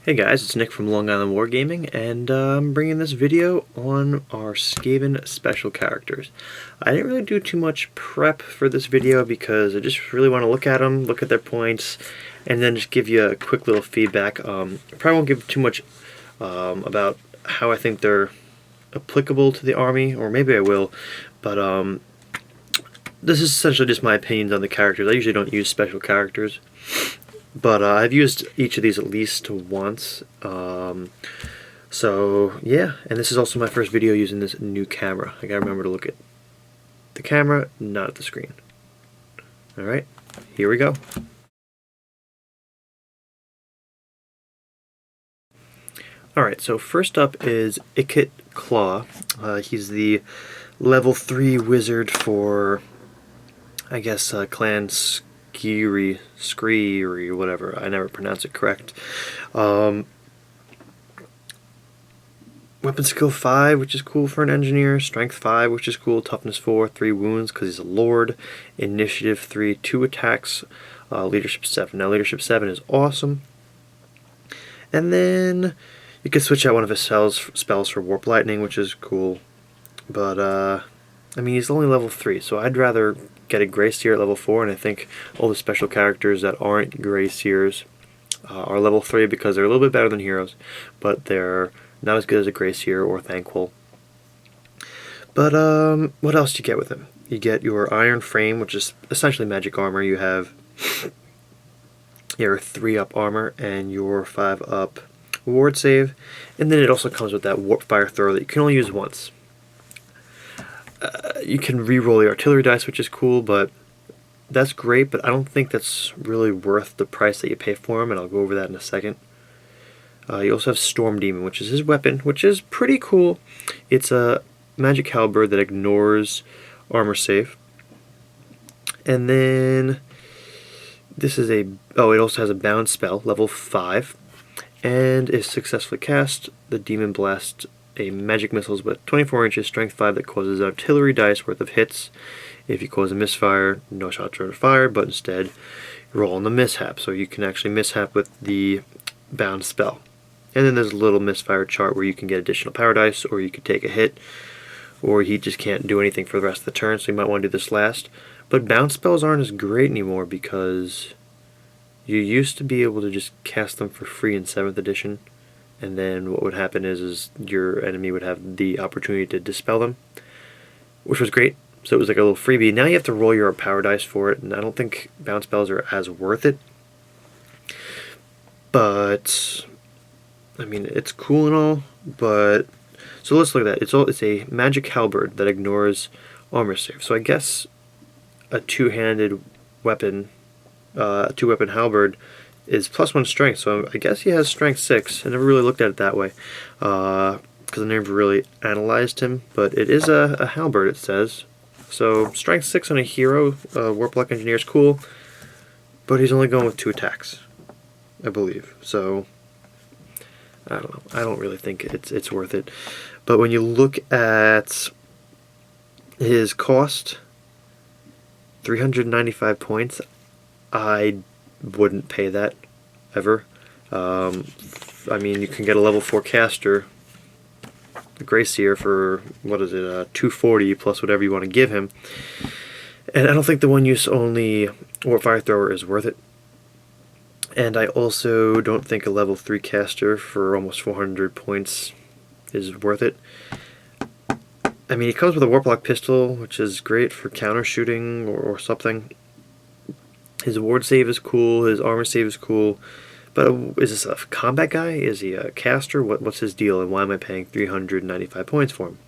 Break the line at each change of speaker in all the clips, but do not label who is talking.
Hey guys, it's Nick from Long Island Wargaming, and I'm bringing this video on our Skaven special characters. I didn't really do too much prep for this video because I just really want to look at them, look at their points, and then just give you a quick little feedback. I probably won't give too much about how I think they're applicable to the army, or maybe I will, but this is essentially just my opinions on the characters. I usually don't use special characters. But I've used each of these at least once, so yeah, and this is also my first video using this new camera. I gotta remember to look at the camera, not at the screen. Alright, here we go. Alright, so first up is Ikit Claw. He's the level 3 wizard for, I guess, Clan Scree, whatever. I never pronounce it correct. Weapon skill 5, which is cool for an engineer. Strength 5, which is cool. Toughness 4, 3 wounds because he's a lord. Initiative 3, 2 attacks. Leadership 7. Now leadership 7 is awesome. And then you can switch out one of his spells for Warp Lightning, which is cool. But I mean, he's only level 3, so I'd rather get a Grey Seer at level 4, and I think all the special characters that aren't Grey Seers are level 3 because they're a little bit better than heroes, but they're not as good as a Grey Seer or Thanquol. But what else do you get with him? You get your Iron Frame, which is essentially magic armor. You have your 3-up armor and your 5-up ward save, and then it also comes with that Warp Fire Thrower that you can only use once. You can re-roll the artillery dice, which is cool, but that's great, but I don't think that's really worth the price that you pay for him, and I'll go over that in a second. You also have Storm Demon, which is his weapon, which is pretty cool. It's a magic halberd that ignores armor save. And then this is it also has a bound spell, level 5, and if successfully cast, the Demon Blast a magic missiles with 24 inches, strength 5 that causes an artillery dice worth of hits. If you cause a misfire, no shots are fired, but instead roll on the mishap. So you can actually mishap with the bound spell. And then there's a little misfire chart where you can get additional power dice, or you could take a hit, or he just can't do anything for the rest of the turn, so you might want to do this last. But bound spells aren't as great anymore because you used to be able to just cast them for free in 7th edition. And then what would happen is your enemy would have the opportunity to dispel them, which was great. So it was like a little freebie. Now you have to roll your power dice for it, and I don't think bound spells are as worth it. But I mean, it's cool and all. But so let's look at that. It's a magic halberd that ignores armor save. So I guess a two-handed weapon, two-weapon halberd, is +1 strength, so I guess he has strength 6. I never really looked at it that way, because I never really analyzed him, but it is a halberd, it says. So strength 6 on a hero, Warp-Lock Engineer is cool, but he's only going with 2 attacks, I believe. So I don't know. I don't really think it's worth it. But when you look at his cost, 395 points, I wouldn't pay that ever. I mean, you can get a level 4 caster, the Grey Seer, for what is it, 240 plus whatever you want to give him, and I don't think the one use only Warp Fire Thrower is worth it. And I also don't think a level 3 caster for almost 400 points is worth it. I mean, he comes with a Warp-Lock pistol, which is great for counter shooting or something. His ward save is cool, his armor save is cool, but is this a combat guy? Is he a caster? What's his deal, and why am I paying 395 points for him?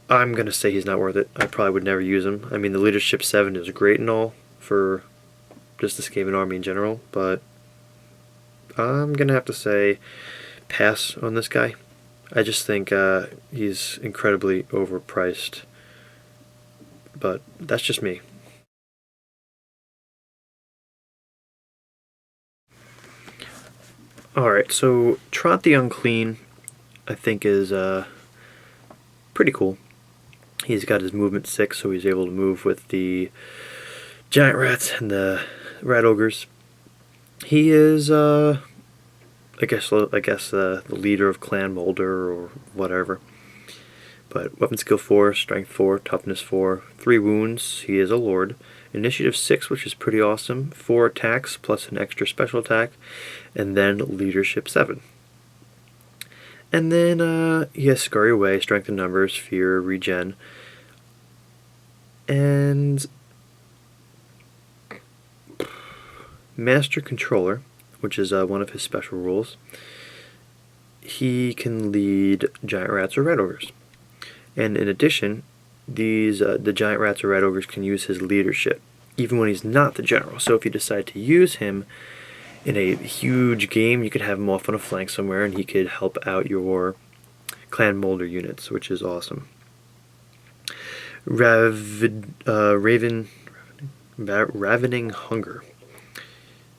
I'm going to say he's not worth it. I probably would never use him. I mean, the leadership 7 is great and all for just the Skaven army in general, but I'm going to have to say pass on this guy. I just think he's incredibly overpriced, but that's just me. Alright, so Throt the Unclean, I think, is pretty cool. He's got his movement 6, so he's able to move with the giant rats and the rat ogres. He is, I guess the leader of Clan Molder or whatever. But weapon skill 4, strength 4, toughness 4, 3 wounds. He is a lord. Initiative 6, which is pretty awesome. 4 attacks plus an extra special attack, and then leadership 7. And then he has Scurry Away, Strength in Numbers, Fear, Regen, and Master Controller, which is one of his special rules. He can lead giant rats or red ogres. And in addition, the giant rats or red ogres can use his leadership, even when he's not the general. So if you decide to use him in a huge game, you could have him off on a flank somewhere, and he could help out your Clan Molder units, which is awesome. Ravening Hunger.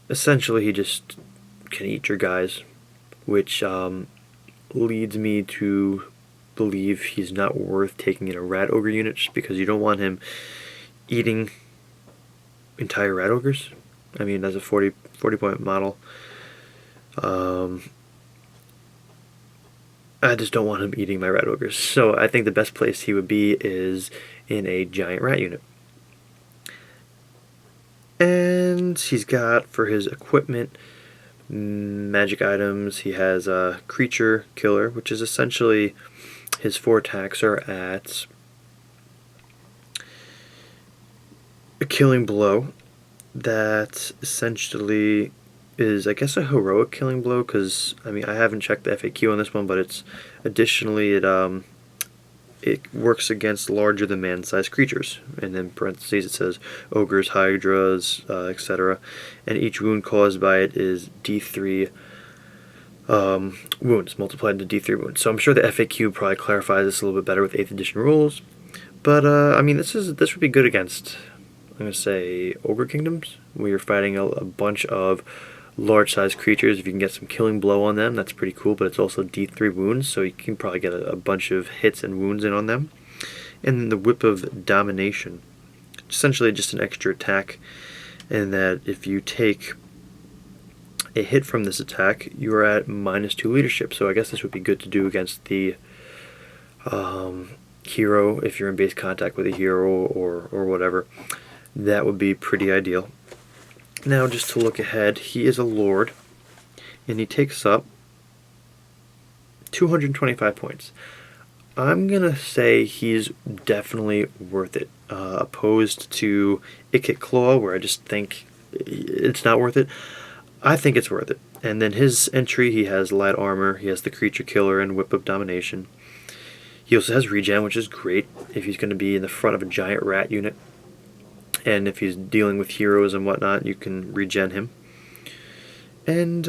Essentially, he just can eat your guys, which leads me to believe he's not worth taking in a rat ogre unit, just because you don't want him eating entire rat ogres. I mean, as a 40 point model, I just don't want him eating my rat ogres. So I think the best place he would be is in a giant rat unit. And he's got, for his equipment, magic items. He has a creature killer, which is essentially his 4 attacks are at a killing blow. That essentially is, I guess, a heroic killing blow, because I mean, I haven't checked the FAQ on this one, but it's additionally it works against larger than man-sized creatures, and in parentheses it says ogres, hydras, etc. And each wound caused by it is D3 wounds, multiplied into D3 wounds. So I'm sure the FAQ probably clarifies this a little bit better with 8th edition rules. But I mean, this would be good against, I'm going to say, ogre kingdoms, where you're fighting a bunch of large-sized creatures. If you can get some killing blow on them, that's pretty cool, but it's also D3 wounds, so you can probably get a bunch of hits and wounds in on them. And the Whip of Domination, essentially just an extra attack, in that if you take a hit from this attack, you are at -2 leadership. So I guess this would be good to do against the hero, if you're in base contact with a hero or whatever. That would be pretty ideal. Now, just to look ahead, he is a lord, and he takes up 225 points. I'm going to say he's definitely worth it, opposed to Ikit Claw, where I just think it's not worth it. I think it's worth it. And then his entry, he has light armor, he has the creature killer and Whip of Domination. He also has regen, which is great if he's going to be in the front of a giant rat unit. And if he's dealing with heroes and whatnot, you can regen him. And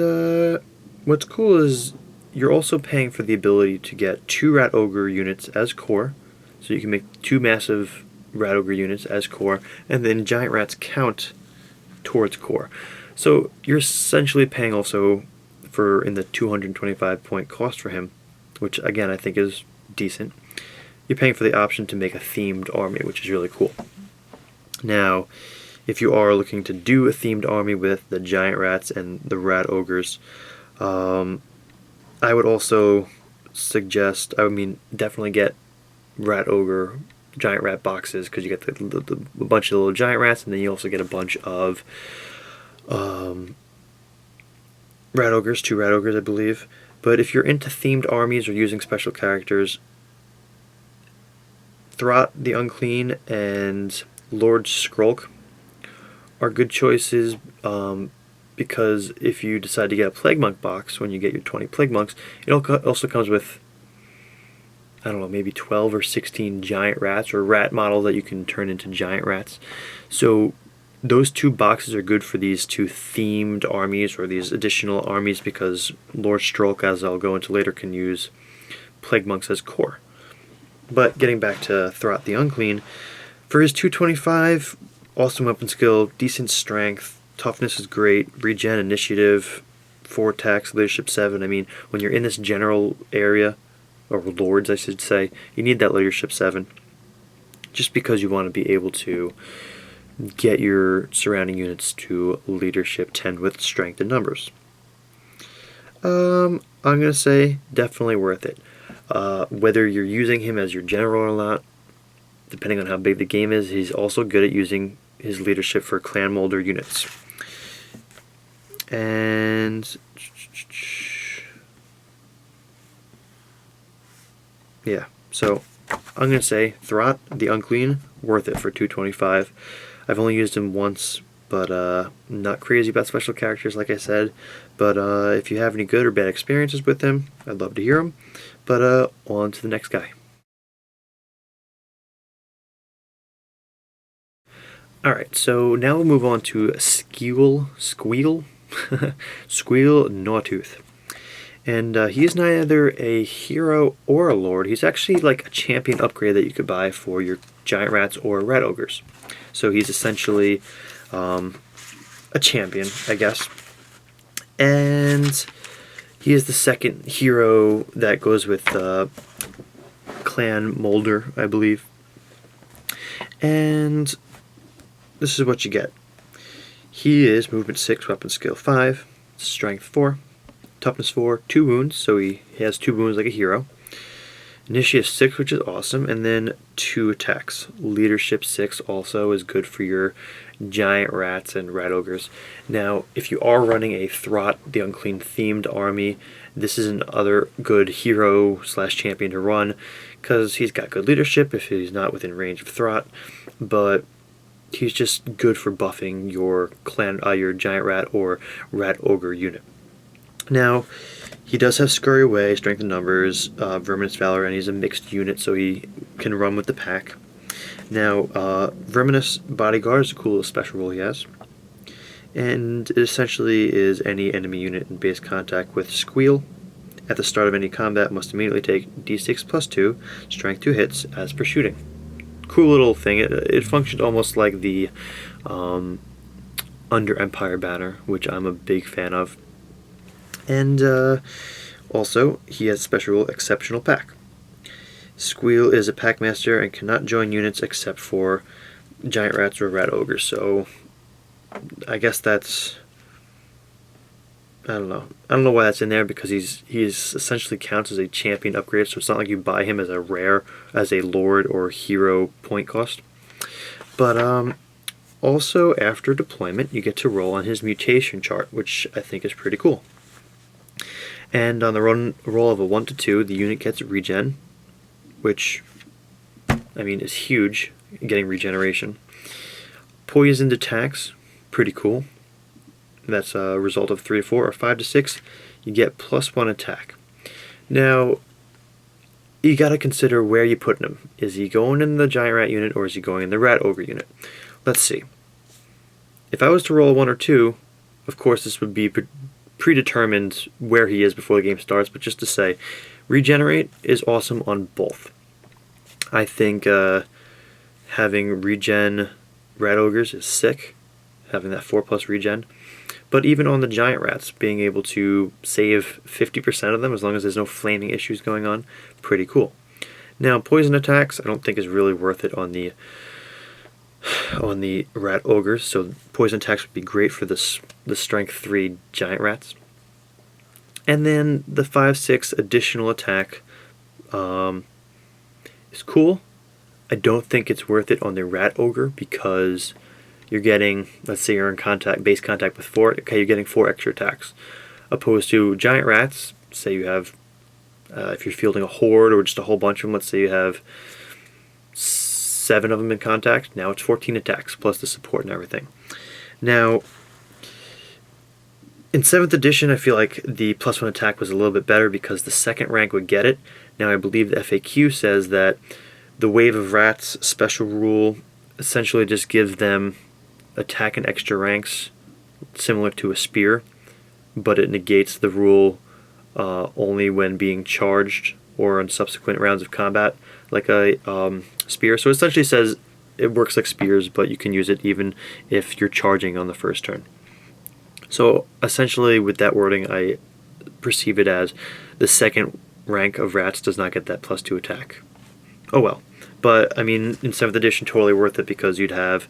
what's cool is you're also paying for the ability to get 2 rat ogre units as core. So you can make 2 massive rat ogre units as core, and then giant rats count towards core. So you're essentially paying also for, in the 225 point cost for him, which again I think is decent. You're paying for the option to make a themed army, which is really cool. Now, if you are looking to do a themed army with the giant rats and the rat ogres, I would also suggest, definitely get rat ogre giant rat boxes, because you get a bunch of little giant rats, and then you also get a bunch of rat ogres, 2 rat ogres I believe. But if you're into themed armies or using special characters, Throt the Unclean and Lord Skrolk are good choices, because if you decide to get a Plague Monk box when you get your 20 Plague Monks, it also comes with, I don't know, maybe 12 or 16 giant rats, or rat models that you can turn into giant rats. So those 2 boxes are good for these 2 themed armies, or these additional armies, because Lord Skrolk, as I'll go into later, can use Plague Monks as core. But getting back to Throt the Unclean, for his 225, awesome weapon skill, decent strength, toughness is great, regen, initiative, 4 attacks, leadership 7. I mean, when you're in this general area, or lords I should say, you need that leadership 7, just because you want to be able to get your surrounding units to leadership 10 with strength and numbers. I'm going to say definitely worth it. Whether you're using him as your general or not, depending on how big the game is, he's also good at using his leadership for clan molder units. And yeah, so I'm going to say Throt the Unclean, worth it for 225. I've only used him once, but not crazy about special characters like I said. But if you have any good or bad experiences with him, I'd love to hear them. But on to the next guy. Alright, so now we'll move on to Squeal Gnawtooth. And he is neither a hero or a lord. He's actually like a champion upgrade that you could buy for your giant rats or rat ogres. So he's essentially a champion, I guess. And he is the second hero that goes with Clan Molder, I believe. And this is what you get. He is movement 6, weapon skill 5, strength 4, toughness 4, 2 wounds, so he has 2 wounds like a hero. Initiative 6, which is awesome, and then 2 attacks. Leadership 6 also is good for your giant rats and rat ogres. Now, if you are running a Throt the Unclean themed army, this is another good hero slash champion to run, because he's got good leadership if he's not within range of Throt, but he's just good for buffing your your giant rat or rat ogre unit. Now, he does have Scurry Away, Strength in Numbers, Verminous Valor, and he's a mixed unit, so he can run with the pack. Now, Verminous Bodyguard is a cool little special role he has. And it essentially is any enemy unit in base contact with Squeal. At the start of any combat, must immediately take d6 plus 2, Strength 2 hits, as per shooting. Cool little thing. It functioned almost like the Under Empire banner, which I'm a big fan of. And also, he has special rule Exceptional Pack. Squeal is a packmaster and cannot join units except for giant rats or rat ogres, so I guess that's... I don't know why that's in there, because he's essentially counts as a champion upgrade, so it's not like you buy him as a rare, as a lord or hero point cost. But also after deployment, you get to roll on his mutation chart, which I think is pretty cool. And on the roll of a 1 to 2, the unit gets regen, which, I mean, is huge, getting regeneration. Poisoned attacks, pretty cool. That's a result of 3 to 4 or 5 to 6. You get +1 attack. Now, you got to consider where you're putting him. Is he going in the giant rat unit or is he going in the rat ogre unit? Let's see. If I was to roll a 1 or 2, of course this would be predetermined where he is before the game starts, but just to say, regenerate is awesome on both. I think having regen rat ogres is sick, having that 4+ regen. But even on the giant rats, being able to save 50% of them as long as there's no flaming issues going on, pretty cool. Now, poison attacks I don't think is really worth it on the rat ogres, so poison attacks would be great for the strength 3 giant rats. And then the 5/6 additional attack is cool. I don't think it's worth it on the rat ogre, because you're getting, let's say you're in base contact with 4, okay, you're getting 4 extra attacks. Opposed to giant rats, say you have, if you're fielding a horde or just a whole bunch of them, let's say you have 7 of them in contact, now it's 14 attacks, plus the support and everything. Now, in 7th edition, I feel like the +1 attack was a little bit better because the second rank would get it. Now, I believe the FAQ says that the Wave of Rats special rule essentially just gives them attack in extra ranks, similar to a spear, but it negates the rule only when being charged or in subsequent rounds of combat, like a spear. So it essentially says it works like spears, but you can use it even if you're charging on the first turn. So essentially with that wording, I perceive it as the second rank of rats does not get that +2 attack. Oh well. But I mean, in 7th edition, totally worth it, because you'd have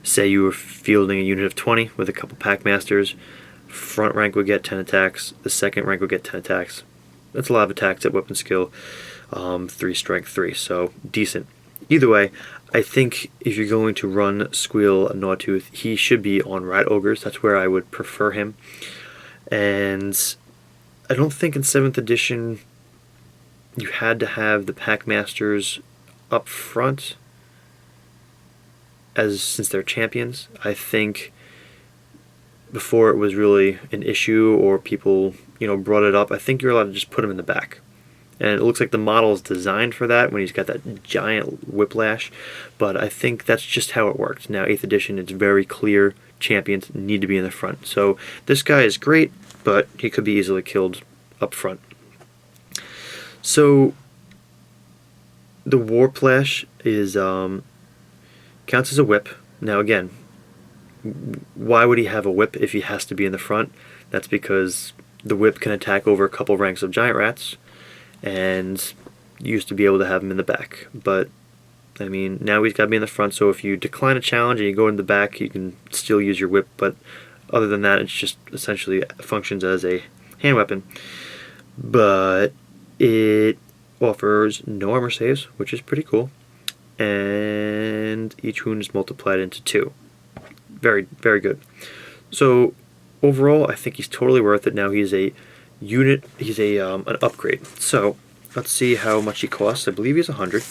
say you were fielding a unit of 20 with a couple Packmasters, front rank would get 10 attacks, the second rank would get 10 attacks. That's a lot of attacks at weapon skill, 3 strength 3, so decent. Either way, I think if you're going to run Squeal Gnawtooth, he should be on Rat Ogres. That's where I would prefer him. And I don't think in 7th edition you had to have the Packmasters up front since they're champions. I think before it was really an issue or people brought it up, I think you're allowed to just put him in the back. And it looks like the model is designed for that when he's got that giant whiplash, but I think that's just how it worked. Now 8th edition, it's very clear champions need to be in the front. So this guy is great, but he could be easily killed up front. So the Warplash is counts as a whip. Now again, why would he have a whip if he has to be in the front? That's because the whip can attack over a couple ranks of giant rats, and you used to be able to have him in the back. But I mean, now he's got to be in the front, so if you decline a challenge and you go in the back, you can still use your whip, but other than that, it's just essentially functions as a hand weapon. But it offers no armor saves, which is pretty cool, and each wound is multiplied into 2. Very, very good. So overall, I think he's totally worth it. Now he's a unit, he's an upgrade. So let's see how much he costs. I believe he's 100.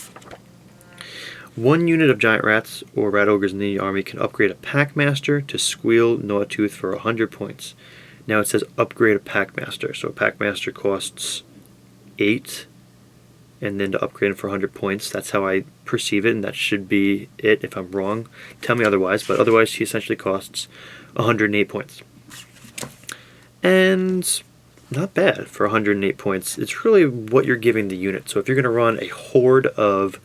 1 unit of giant rats or rat ogres in the army can upgrade a Packmaster to Squeal Gnawtooth for 100 points. Now it says upgrade a Packmaster, so a Packmaster costs 8, and then to upgrade him for 100 points. That's how I perceive it, and that should be it. If I'm wrong, tell me otherwise, but otherwise he essentially costs 108 points. And not bad for 108 points. It's really what you're giving the unit. So if you're going to run a horde of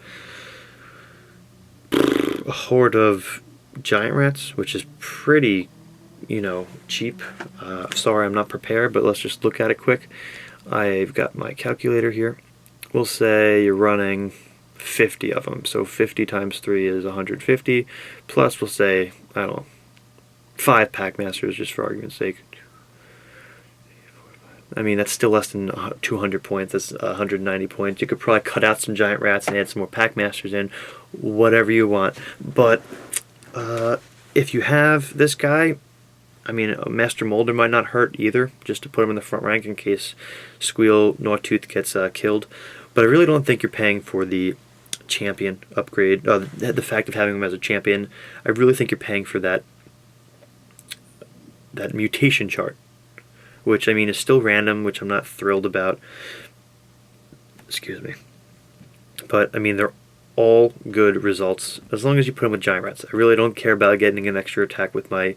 giant rats, which is pretty, cheap. Sorry, I'm not prepared, but let's just look at it quick. I've got my calculator here. We'll say you're running 50 of them. So 50 times 3 is 150. Plus, we'll say, I don't know, 5 Packmasters, just for argument's sake. I mean, that's still less than 200 points. That's 190 points. You could probably cut out some giant rats and add some more Packmasters in, whatever you want. But if you have this guy, I mean, a Master Molder might not hurt either, just to put him in the front rank in case Squeal Gnawtooth gets killed. But I really don't think you're paying for the champion upgrade, the fact of having him as a champion. I really think you're paying for that mutation chart, which, I mean, is still random, which I'm not thrilled about. Excuse me. But, I mean, they're all good results, as long as you put them with giant rats. I really don't care about getting an extra attack with my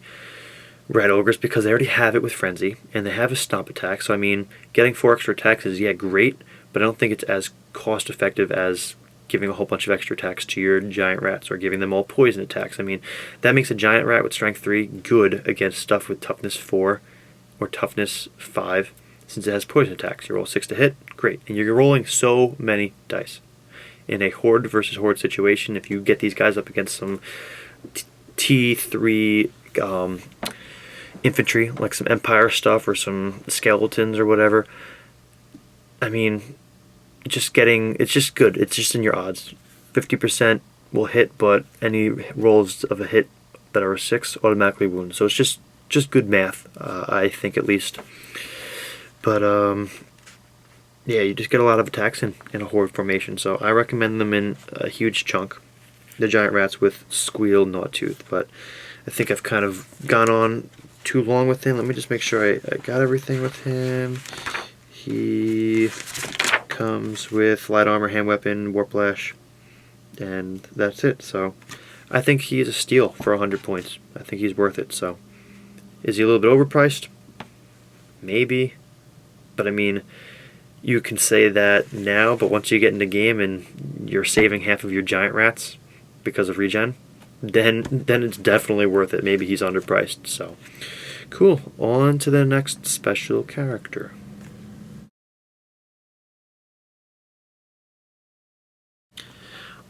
rat ogres, because they already have it with Frenzy, and they have a stomp attack. So, I mean, getting 4 extra attacks is, yeah, great, but I don't think it's as cost-effective as giving a whole bunch of extra attacks to your giant rats, or giving them all poison attacks. I mean, that makes a giant rat with strength 3 good against stuff with toughness 4 or toughness 5, since it has poison attacks. You roll 6 to hit, great. And you're rolling so many dice. In a horde versus horde situation, if you get these guys up against some T3 infantry, like some Empire stuff or some skeletons or whatever, I mean, it's just good. It's just in your odds. 50% will hit, but any rolls of a hit that are a 6 automatically wound. So it's just good math, I think, at least. But yeah, you just get a lot of attacks in a horde formation. So I recommend them in a huge chunk, the giant rats with Squeal Gnawtooth. But I think I've kind of gone on too long with him. Let me just make sure I got everything with him. He comes with light armor, hand weapon, Warplash, and that's it. So I think he is a steal for 100 points. I think he's worth it. So is he a little bit overpriced? Maybe. But I mean, you can say that now, but once you get in the game and you're saving half of your giant rats because of regen, then it's definitely worth it. Maybe he's underpriced. So cool. On to the next special character.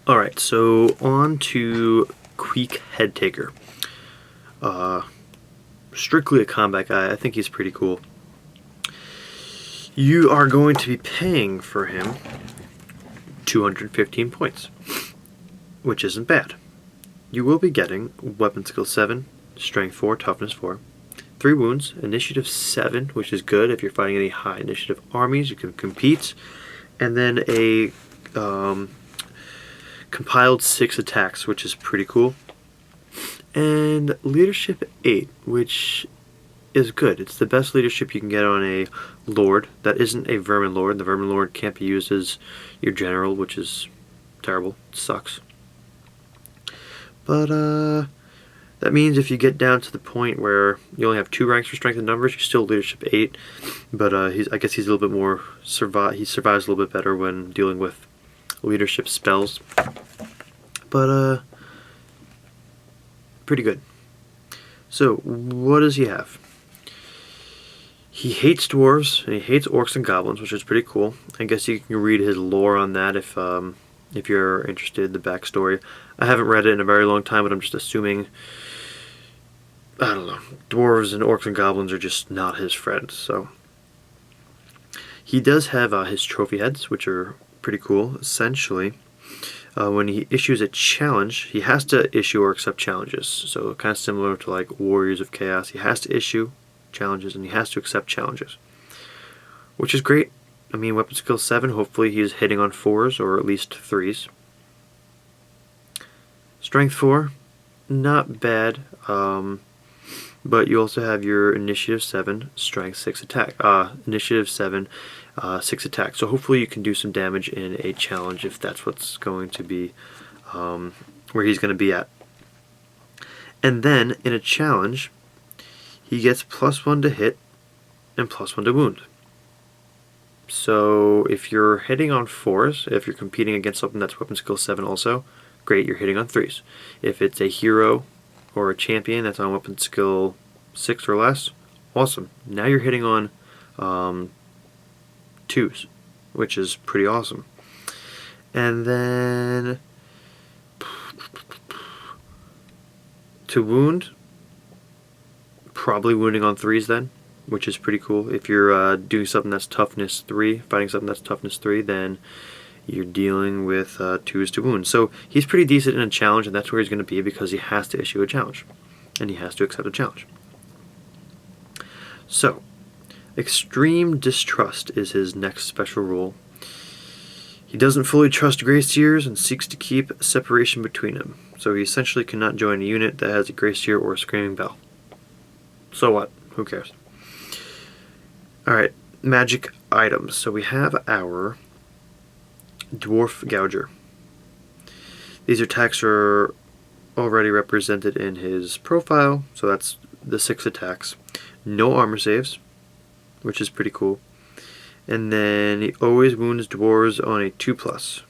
Alright, so on to Queek Headtaker. strictly a combat guy. I think he's pretty cool. You are going to be paying for him 215 points, which isn't bad. You will be getting Weapon Skill 7, Strength 4, Toughness 4, 3 wounds, Initiative 7, which is good if you're fighting any high initiative armies, you can compete, and then a compiled 6 attacks, which is pretty cool, and Leadership 8, which is good. It's the best leadership you can get on a Lord that isn't a Vermin Lord. The Vermin Lord can't be used as your general, which is terrible. It sucks. But that means if you get down to the point where you only have 2 ranks for strength and numbers, you're still leadership 8. But I guess he's a little bit more he survives a little bit better when dealing with leadership spells. But pretty good. So what does he have? He hates dwarves and he hates orcs and goblins, which is pretty cool. I guess you can read his lore on that if you're interested in the backstory. I haven't read it in a very long time, but I'm just assuming, I don't know, dwarves and orcs and goblins are just not his friends. So he does have his trophy heads, which are pretty cool. Essentially, when he issues a challenge, he has to issue or accept challenges. So kind of similar to like Warriors of Chaos, he has to issue challenges and he has to accept challenges, which is great. I mean, Weapon Skill 7, hopefully he's hitting on 4s or at least 3s. Strength 4, not bad, but you also have your Initiative 7, Strength 6 attack. Initiative 7, 6 attack. So hopefully you can do some damage in a challenge if that's what's going to be, where he's going to be at. And then in a challenge, he gets +1 to hit and +1 to wound. So if you're hitting on 4s, if you're competing against something that's Weapon Skill 7 also, great, you're hitting on 3s. If it's a hero or a champion that's on Weapon Skill 6 or less, awesome. Now you're hitting on 2s, which is pretty awesome. And then to wound, probably wounding on 3s then, which is pretty cool. If you're doing something that's Toughness 3, fighting something that's Toughness 3, then you're dealing with 2s to wound. So he's pretty decent in a challenge, and that's where he's going to be because he has to issue a challenge. And he has to accept a challenge. So, Extreme Distrust is his next special rule. He doesn't fully trust Grayseers and seeks to keep separation between them. So he essentially cannot join a unit that has a Grayseer or a Screaming Bell. So what? Who cares? Alright, magic items. So we have our Dwarf Gouger. These attacks are already represented in his profile, so that's the 6 attacks. No armor saves, which is pretty cool. And then he always wounds dwarves on a 2+.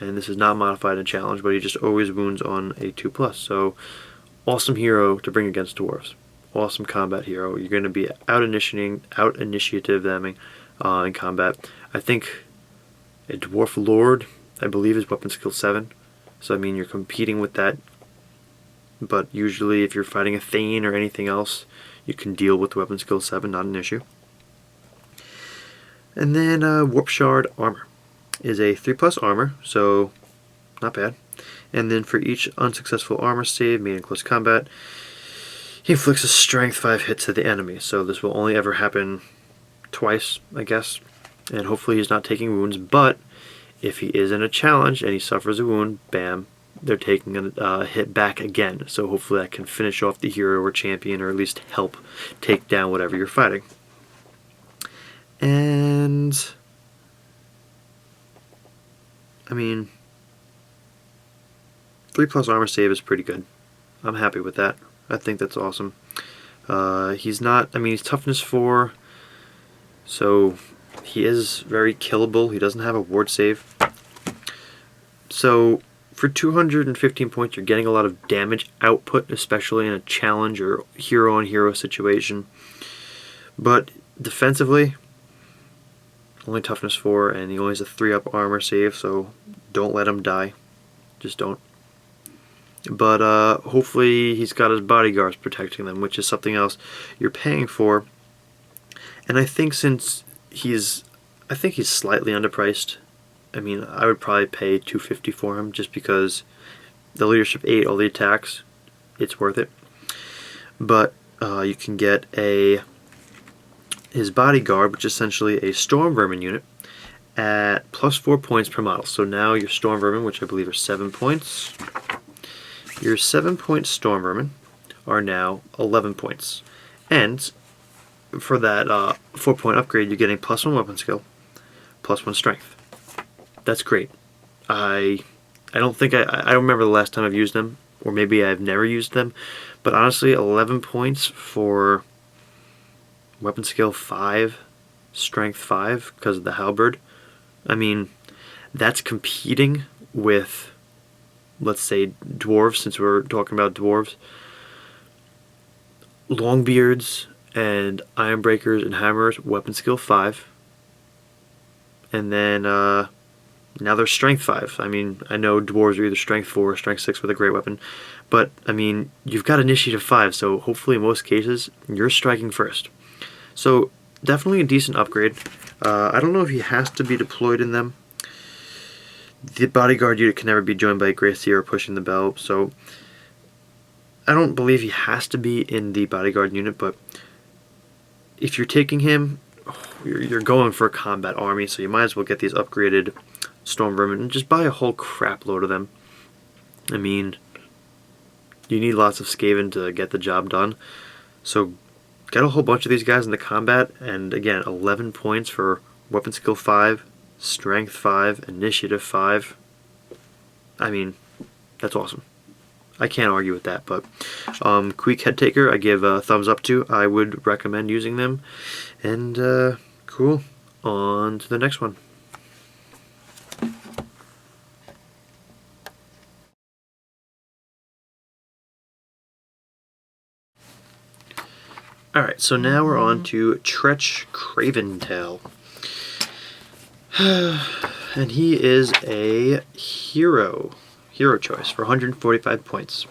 And this is not modified in challenge, but he just always wounds on a 2+. So awesome hero to bring against dwarves. Awesome combat hero. You're going to be out initiative them in combat. I think a Dwarf Lord, I believe, is Weapon Skill 7. So I mean, you're competing with that. But usually if you're fighting a Thane or anything else, you can deal with Weapon Skill 7, not an issue. And then Warp Shard Armor is a 3+ armor, so not bad. And then for each unsuccessful armor save made in close combat, he inflicts a Strength 5 hit to the enemy. So this will only ever happen twice, I guess. And hopefully he's not taking wounds, but if he is in a challenge and he suffers a wound, bam, they're taking a hit back again. So hopefully that can finish off the hero or champion, or at least help take down whatever you're fighting. And I mean, 3+ armor save is pretty good. I'm happy with that. I think that's awesome. He's Toughness 4, so he is very killable. He doesn't have a ward save. So for 215 points, you're getting a lot of damage output, especially in a challenge or hero-on-hero situation. But defensively, only Toughness 4, and he only has a 3+ armor save, so don't let him die. Just don't. but hopefully he's got his bodyguards protecting them, which is something else you're paying for. And I think since he's slightly underpriced. I mean, I would probably pay $250 for him just because the leadership 8, all the attacks, it's worth it. But you can get his bodyguard, which is essentially a storm vermin unit, at plus 4 points per model. So now your storm vermin, which I believe are 7 points, your 7-point storm vermin are now 11 points. And for that 4-point upgrade, you're getting plus 1 weapon skill, plus 1 strength. That's great. I don't think I don't remember the last time I've used them, or maybe I've never used them, but honestly, 11 points for weapon skill 5, strength 5 because of the halberd. I mean, that's competing with, let's say, dwarves, since we're talking about dwarves. Longbeards and ironbreakers and hammers, weapon skill 5. And then now they're strength 5. I mean, I know dwarves are either strength 4 or strength 6 with a great weapon, but I mean, you've got initiative 5, so hopefully in most cases you're striking first. So definitely a decent upgrade. I don't know if he has to be deployed in them. The bodyguard unit can never be joined by a Gracie or pushing the bell, so I don't believe he has to be in the bodyguard unit, but if you're taking him, you're going for a combat army, so you might as well get these upgraded storm vermin and just buy a whole crap load of them. I mean, you need lots of Skaven to get the job done, so get a whole bunch of these guys into combat, and again, 11 points for weapon skill 5, strength 5, initiative 5. I mean, that's awesome. I can't argue with that, but Queek Headtaker I give a thumbs up to. I would recommend using them. And cool, on to the next one. Alright, so now we're on to Tretch Craventail. And he is a hero choice for 145 points.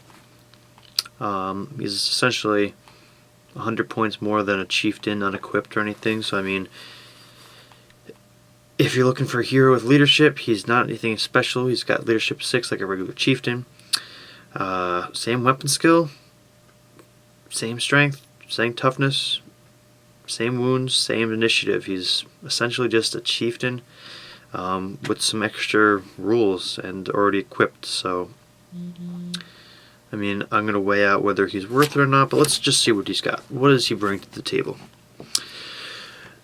He's essentially 100 points more than a chieftain unequipped or anything, so I mean, if you're looking for a hero with leadership, he's not anything special. He's got leadership 6 like a regular chieftain. Same weapon skill, same strength, same toughness, same wounds, same initiative. He's essentially just a chieftain with some extra rules and already equipped, so I mean, I'm going to weigh out whether he's worth it or not, but let's just see what he's got. What does he bring to the table?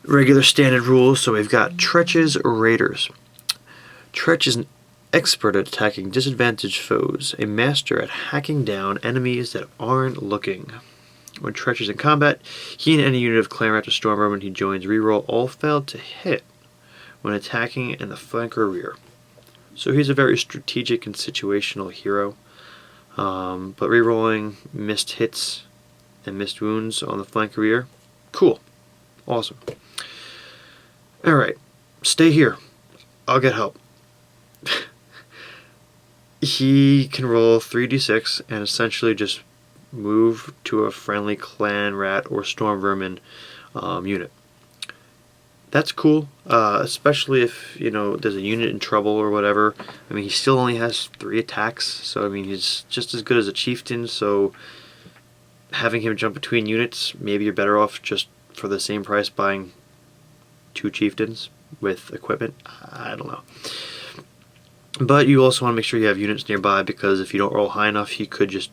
Regular standard rules, so we've got Tretch's Raiders. Tretch is an expert at attacking disadvantaged foes, a master at hacking down enemies that aren't looking. When Tretch is in combat, he and any unit of Clanrat or Storm Vermin he joins reroll all failed to hit when attacking in the flank or rear. So he's a very strategic and situational hero, but rerolling missed hits and missed wounds on the flank or rear, cool, awesome. Alright, stay here, I'll get help. He can roll 3d6 and essentially just move to a friendly clan rat or storm vermin unit. That's cool, especially if, you know, there's a unit in trouble or whatever. I mean, he still only has 3 attacks, so I mean, he's just as good as a chieftain, so having him jump between units, maybe you're better off just for the same price buying 2 chieftains with equipment. I don't know. But you also want to make sure you have units nearby, because if you don't roll high enough, he could just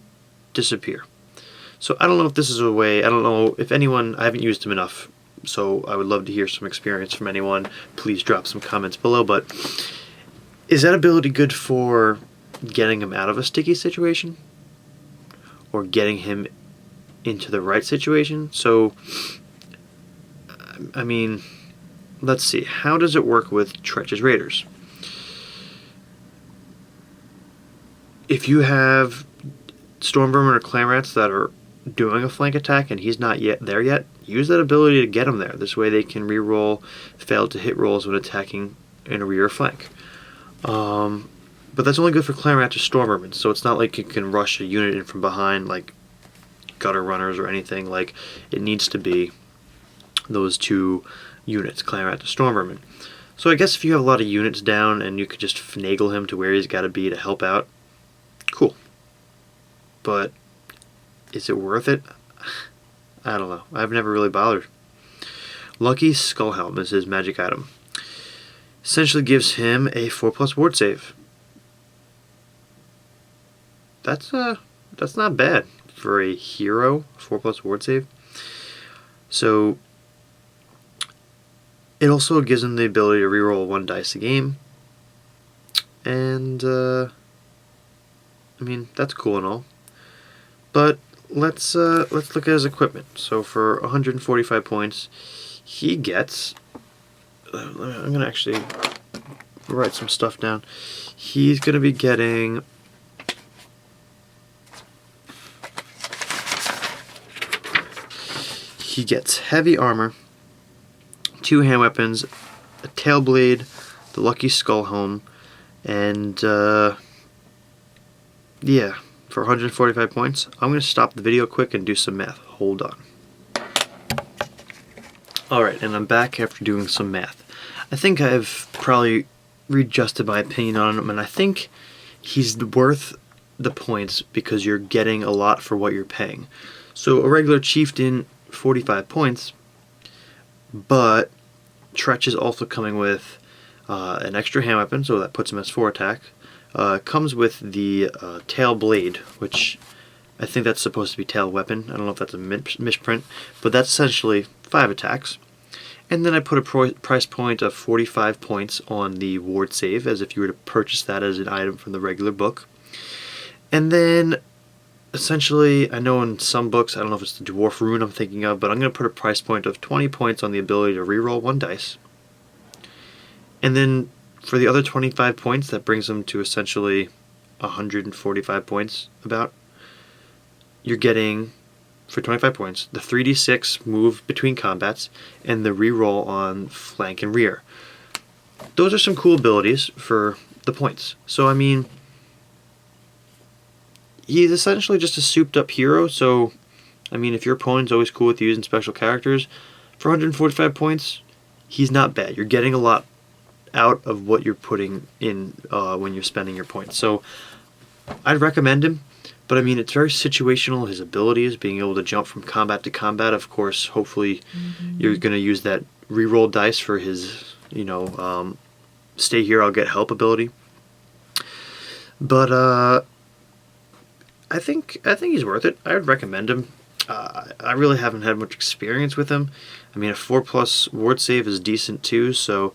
disappear. So I don't know if this is a way, I don't know if anyone, I haven't used him enough, so I would love to hear some experience from anyone. Please drop some comments below, but is that ability good for getting him out of a sticky situation? Or getting him into the right situation? So, I mean, let's see, how does it work with Tretch's Raiders? If you have Storm Vermin or Clan Rats that are doing a flank attack and he's not yet there yet, use that ability to get him there. This way they can reroll failed to hit rolls when attacking in a rear flank. But that's only good for Clamoraptor Stormvermin, so it's not like you can rush a unit in from behind like Gutter Runners or anything. Like, it needs to be those two units, Clamoraptor Stormvermin. So I guess if you have a lot of units down and you could just finagle him to where he's got to be to help out, cool. But is it worth it? I don't know. I've never really bothered. Lucky Skull Helm is his magic item. Essentially gives him a 4+ ward save. That's not bad for a hero, 4+ ward save. So it also gives him the ability to reroll 1 dice a game. And I mean, that's cool and all. But let's look at his equipment. So for 145 points, he gets. I'm gonna actually write some stuff down. He's gonna be getting. He gets heavy armor, 2 hand weapons, a tail blade, the Lucky Skull Helm, and yeah, for 145 points. I'm going to stop the video quick and do some math. Hold on. Alright, and I'm back after doing some math. I think I've probably readjusted my opinion on him, and I think he's worth the points because you're getting a lot for what you're paying. So a regular chieftain, 45 points, but Tretch is also coming with an extra hand weapon, so that puts him as 4 attack. Comes with the tail blade, which I think that's supposed to be tail weapon. I don't know if that's a misprint, but that's essentially 5 attacks. And then I put a price point of 45 points on the ward save, as if you were to purchase that as an item from the regular book. And then essentially, I know in some books, I don't know if it's the Dwarf Rune I'm thinking of, but I'm going to put a price point of 20 points on the ability to reroll 1 dice. And then for the other 25 points, that brings them to essentially 145 points about. You're getting, for 25 points, the 3d6 move between combats and the reroll on flank and rear. Those are some cool abilities for the points. So, I mean, he's essentially just a souped up hero, so I mean, if your opponent's always cool with using special characters, for 145 points, he's not bad. You're getting a lot out of what you're putting in when you're spending your points. So I'd recommend him, but I mean, it's very situational. His abilities, being able to jump from combat to combat, of course, hopefully you're going to use that reroll dice for his, you know, stay here, I'll get help ability. But I think he's worth it. I would recommend him. I really haven't had much experience with him. I mean, a 4+ ward save is decent too, so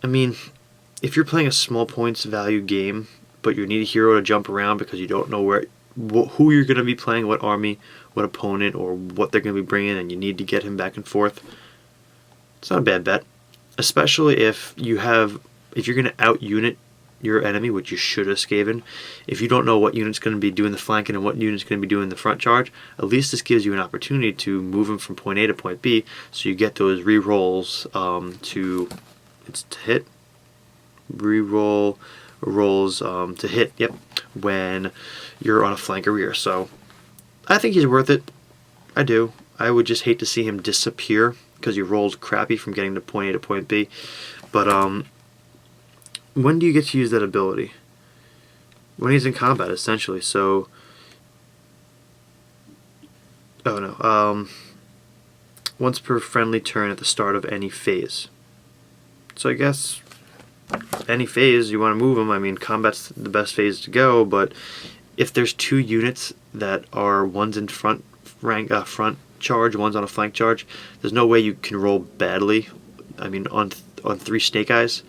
I mean, if you're playing a small points value game, but you need a hero to jump around because you don't know who you're going to be playing, what army, what opponent, or what they're going to be bringing, and you need to get him back and forth, it's not a bad bet. Especially if you're going to out-unit your enemy, which you should as Skaven. If you don't know what unit's going to be doing the flanking and what unit's going to be doing the front charge, at least this gives you an opportunity to move them from point A to point B, so you get those re-rolls to hit. Re-roll rolls to hit, yep, when you're on a flank or rear. So I think he's worth it. I do. I would just hate to see him disappear because he rolled crappy from getting to point A to point B. But when do you get to use that ability? When he's in combat, essentially. So, oh no, once per friendly turn at the start of any phase. So I guess any phase you want to move them. I mean, combat's the best phase to go, but if there's 2 units that are one's in front charge, one's on a flank charge, there's no way you can roll badly. I mean, on 3 snake eyes,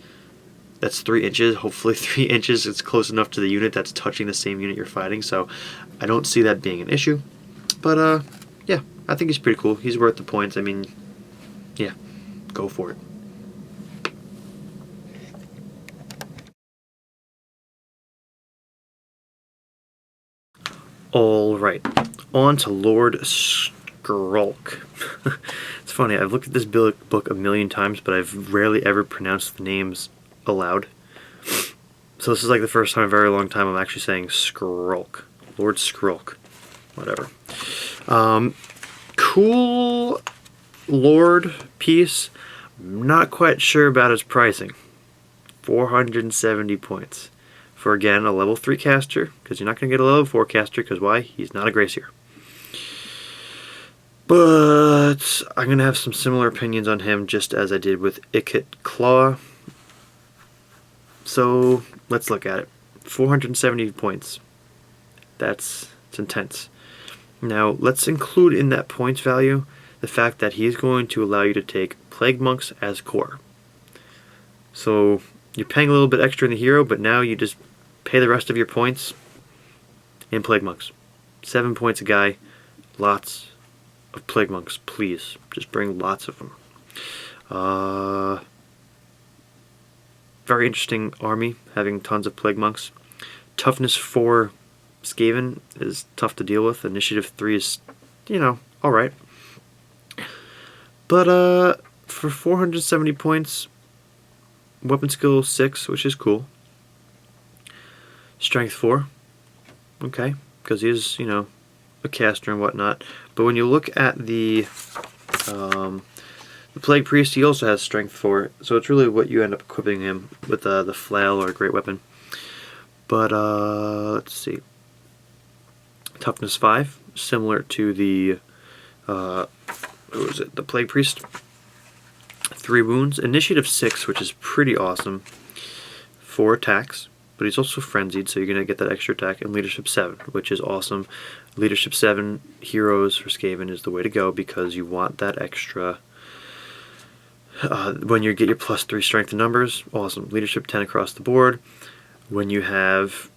that's 3 inches. Hopefully 3 inches is close enough to the unit that's touching the same unit you're fighting, so I don't see that being an issue. But yeah, I think he's pretty cool. He's worth the points. I mean, yeah, go for it. Alright, on to Lord Skrolk. It's funny, I've looked at this book a million times, but I've rarely ever pronounced the names aloud. So this is like the first time in a very long time I'm actually saying Skrolk. Lord Skrolk. Whatever. Cool Lord piece. Not quite sure about his pricing. 470 points. For, again, a level 3 caster, because you're not going to get a level 4 caster, because why? He's not a Gracier. But I'm going to have some similar opinions on him, just as I did with Ikit Claw. So, let's look at it. 470 points. It's intense. Now, let's include in that points value the fact that he's going to allow you to take Plague Monks as core. So, you're paying a little bit extra in the hero, but now you just pay the rest of your points in Plague Monks. 7 points a guy. Lots of Plague Monks, please. Just bring lots of them. Very interesting army, having tons of Plague Monks. Toughness 4 Skaven is tough to deal with. Initiative 3 is, alright. But for 470 points, weapon skill 6, which is cool. Strength 4, okay, because he is, a caster and whatnot. But when you look at the Plague Priest, he also has Strength 4, so it's really what you end up equipping him with, the Flail or Great Weapon. But, let's see. Toughness 5, similar to the, the Plague Priest. 3 wounds. Initiative 6, which is pretty awesome. 4 attacks, but he's also frenzied, so you're going to get that extra attack. And Leadership 7, which is awesome. Leadership 7 heroes for Skaven is the way to go, because you want that extra. When you get your +3 strength in numbers, awesome. Leadership 10 across the board. When you have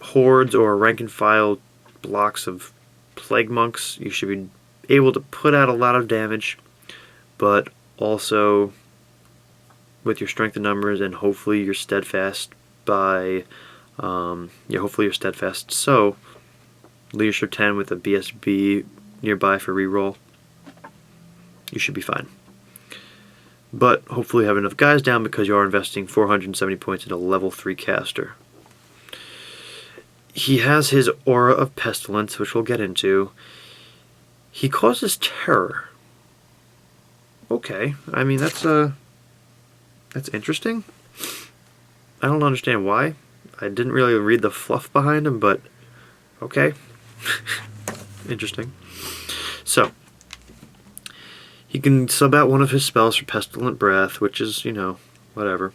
hordes or rank and file blocks of Plague Monks, you should be able to put out a lot of damage, but also with your strength in numbers, and hopefully you're steadfast hopefully you're steadfast. So Leadership 10 with a BSB nearby for reroll, you should be fine. But hopefully you have enough guys down, because you are investing 470 points in a level 3 caster. He has his Aura of Pestilence, which we'll get into. He causes terror. Okay, I mean, that's interesting. I don't understand why. I didn't really read the fluff behind him, but okay. Interesting. So, he can sub out one of his spells for Pestilent Breath, which is, whatever.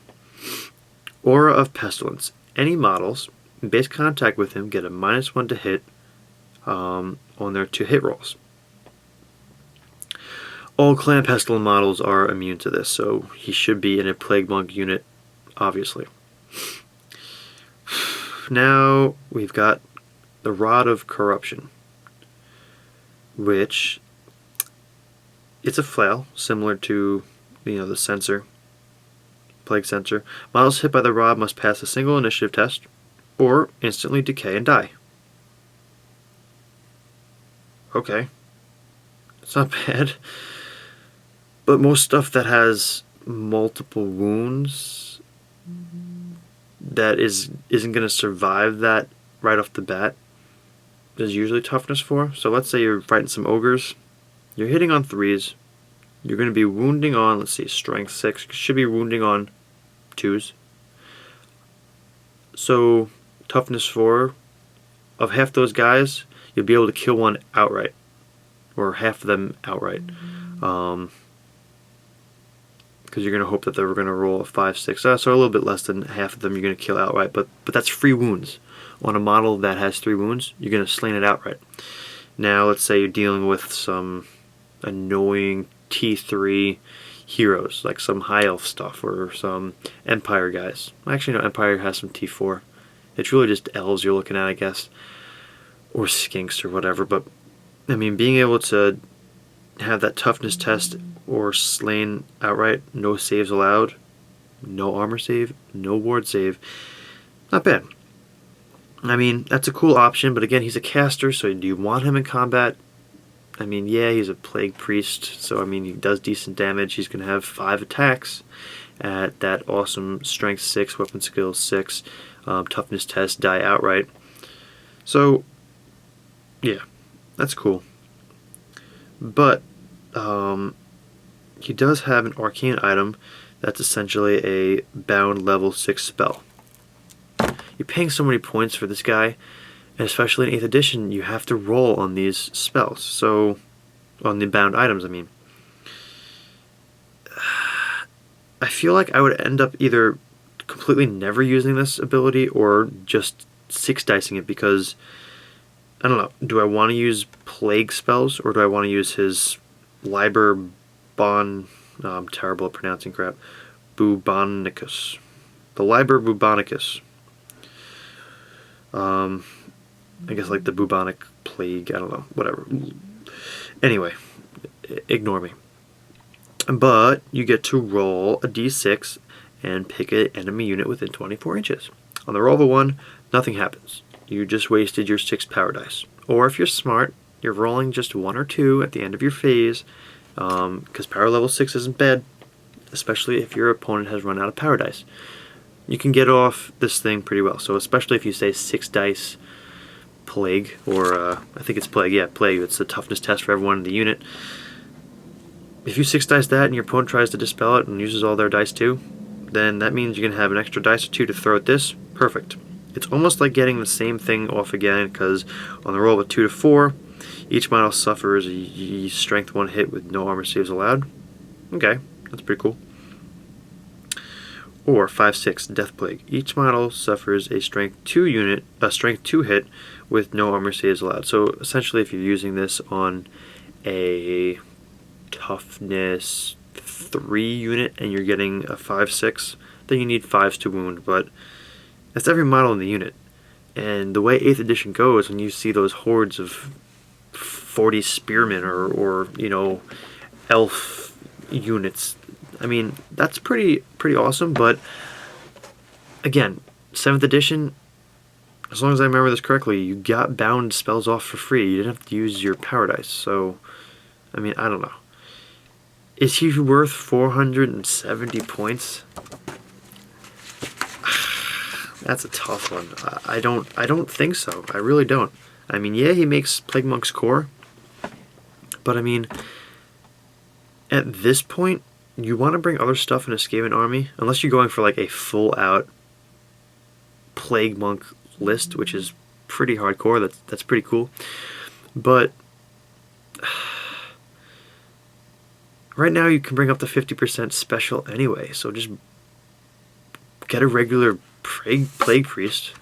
Aura of Pestilence. Any models in base contact with him get a -1 to hit on their 2 hit rolls. All Clan Pestilent models are immune to this, so he should be in a Plague Monk unit, obviously. Now we've got the Rod of Corruption, which it's a flail, similar to the Censor, Plague Censor. Models hit by the rod must pass a single initiative test, or instantly decay and die. Okay, it's not bad. But most stuff that has multiple wounds that isn't going to survive that right off the bat is usually toughness 4. So let's say you're fighting some ogres, you're hitting on 3s, you're going to be wounding on, let's see, strength 6, should be wounding on 2s. So toughness 4, of half those guys, you'll be able to kill one outright, or half of them outright. Because you're going to hope that they're going to roll a 5, 6, so a little bit less than half of them you're going to kill outright, but that's free wounds. On a model that has 3 wounds, you're going to slain it outright. Now let's say you're dealing with some annoying T3 heroes, like some High Elf stuff, or some Empire guys. Actually, no, Empire has some T4. It's really just elves you're looking at, I guess, or skinks or whatever, but I mean, being able to have that toughness test or slain outright, no saves allowed, no armor save, no ward save, not bad. I mean, that's a cool option, but again, he's a caster, so do you want him in combat? I mean, yeah, he's a Plague Priest, so I mean, he does decent damage. He's going to have 5 attacks, at that awesome strength 6, weapon skill 6, toughness test, die outright. So yeah, that's cool. But he does have an arcane item that's essentially a bound level 6 spell. You're paying so many points for this guy, and especially in 8th edition, you have to roll on these spells. So, on the bound items, I mean. I feel like I would end up either completely never using this ability or just 6 dicing it, because I don't know, do I want to use plague spells or do I want to use his Liber Bon, I'm terrible at pronouncing crap, Bubonicus. The Liber Bubonicus. I guess like the bubonic plague, I don't know, whatever. Anyway, ignore me. But you get to roll a d6 and pick an enemy unit within 24 inches. On the roll of a 1, nothing happens. You just wasted your 6 power dice. Or if you're smart, you're rolling just 1 or 2 at the end of your phase, because power level 6 isn't bad, especially if your opponent has run out of power dice. You can get off this thing pretty well. So especially if you say 6 dice plague, or I think it's plague, yeah, plague, it's the toughness test for everyone in the unit. If you 6 dice that and your opponent tries to dispel it and uses all their dice too, then that means you're going to have an extra dice or 2 to throw at this. Perfect. It's almost like getting the same thing off again, because on the roll of a 2 to 4, each model suffers a strength 1 hit with no armor saves allowed. Okay, that's pretty cool. Or 5/6 Death Plague. Each model suffers a strength 2 hit with no armor saves allowed. So essentially, if you're using this on a toughness 3 unit and you're getting a 5/6, then you need 5s to wound. But that's every model in the unit. And the way 8th edition goes, when you see those hordes of 40 spearmen or you know, elf units, I mean, that's pretty awesome. But again, 7th edition, as long as I remember this correctly, you got bound spells off for free. You didn't have to use your power dice. So, I mean, I don't know. Is he worth 470 points? That's a tough one. I don't think so. I really don't. I mean, yeah, he makes Plague Monk's core, but I mean, at this point, you want to bring other stuff in a Skaven army, unless you're going for like a full-out Plague Monk list, which is pretty hardcore. That's pretty cool. But right now, you can bring up to 50% special anyway, so just get a regular Plague Priest.